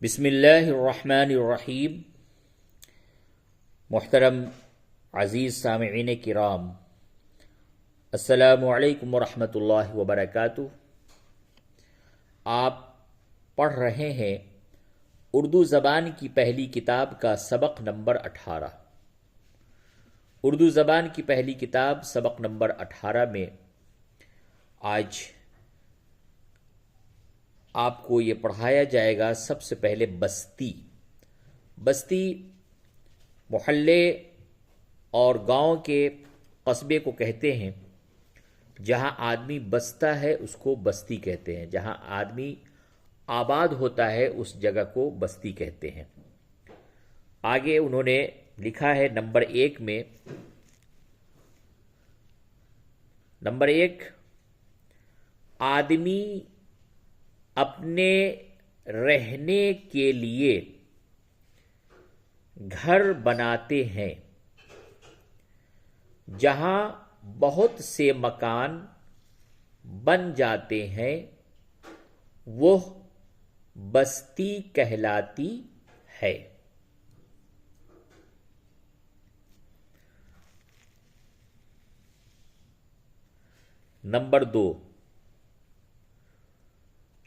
بسم اللہ الرحمن الرحیم۔ محترم عزیز سامعین کرام، السلام علیکم ورحمۃ اللہ وبرکاتہ۔ آپ پڑھ رہے ہیں اردو زبان کی پہلی کتاب کا سبق نمبر 18۔ اردو زبان کی پہلی کتاب سبق نمبر 18 میں آج آپ کو یہ پڑھایا جائے گا سب سے پہلے بستی۔ بستی محلے اور گاؤں کے قصبے کو کہتے ہیں۔ جہاں آدمی بستا ہے اس کو بستی کہتے ہیں، جہاں آدمی آباد ہوتا ہے اس جگہ کو بستی کہتے ہیں۔ آگے انہوں نے لکھا ہے نمبر 1 میں، نمبر 1، آدمی اپنے رہنے کے لیے گھر بناتے ہیں۔ جہاں بہت سے مکان بن جاتے ہیں وہ بستی کہلاتی ہے۔ نمبر 2،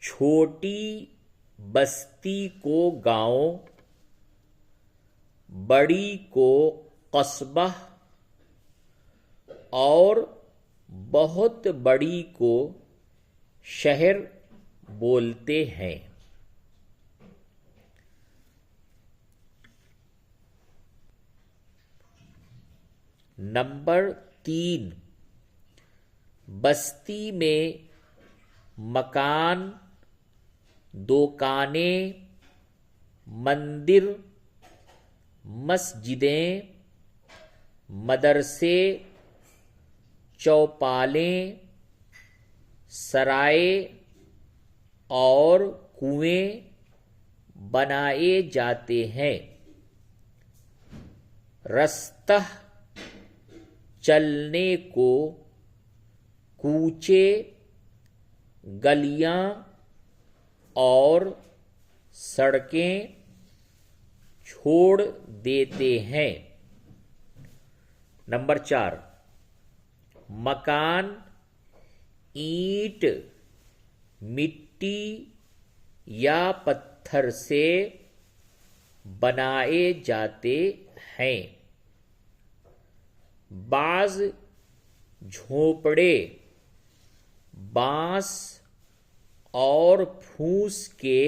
چھوٹی بستی کو گاؤں، بڑی کو قصبہ اور بہت بڑی کو شہر بولتے ہیں۔ نمبر 3، بستی میں مکان، دکانیں، مندر، مسجدیں، مدرسے، چوپالیں، سرائے اور کنویں بنائے جاتے ہیں۔ رستہ چلنے کو کوچے، گلیاں اور سڑکیں چھوڑ دیتے ہیں۔ نمبر 4، مکان اینٹ، مٹی یا پتھر سے بنائے جاتے ہیں۔ بعض جھونپڑے بانس اور پھوس کے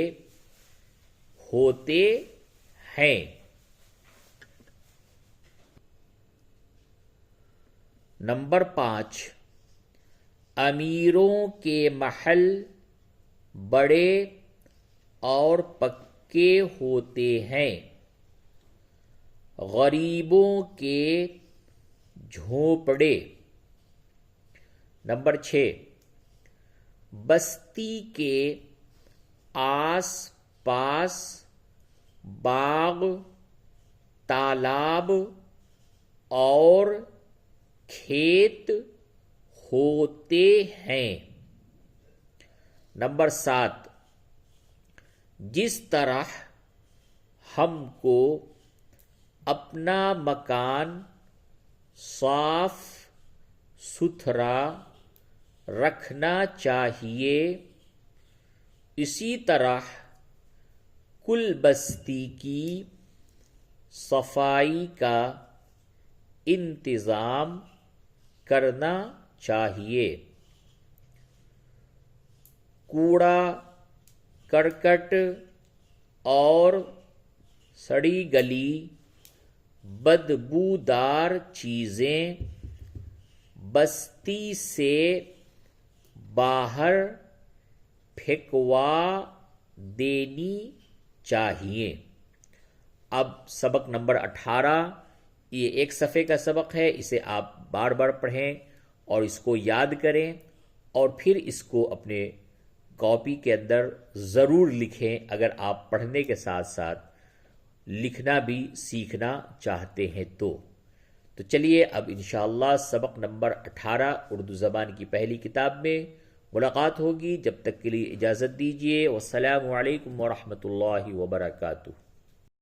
ہوتے ہیں۔ نمبر 5، امیروں کے محل بڑے اور پکے ہوتے ہیں، غریبوں کے جھونپڑے۔ نمبر 6، بستی کے آس پاس باغ، تالاب اور کھیت ہوتے ہیں۔ نمبر 7، جس طرح ہم کو اپنا مکان صاف ستھرا رکھنا چاہیے، اسی طرح کل بستی کی صفائی کا انتظام کرنا چاہیے۔ کوڑا کرکٹ اور سڑی گلی بدبودار چیزیں بستی سے باہر پھینکوا دینی چاہیے۔ اب سبق نمبر 18، یہ ایک صفحے کا سبق ہے، اسے آپ بار بار پڑھیں اور اس کو یاد کریں اور پھر اس کو اپنے کاپی کے اندر ضرور لکھیں اگر آپ پڑھنے کے ساتھ ساتھ لکھنا بھی سیکھنا چاہتے ہیں تو چلیے اب انشاءاللہ سبق نمبر 18 اردو زبان کی پہلی کتاب میں ملاقات ہوگی، جب تک کے لیے اجازت دیجیے، والسلام علیکم ورحمۃ اللہ وبرکاتہ۔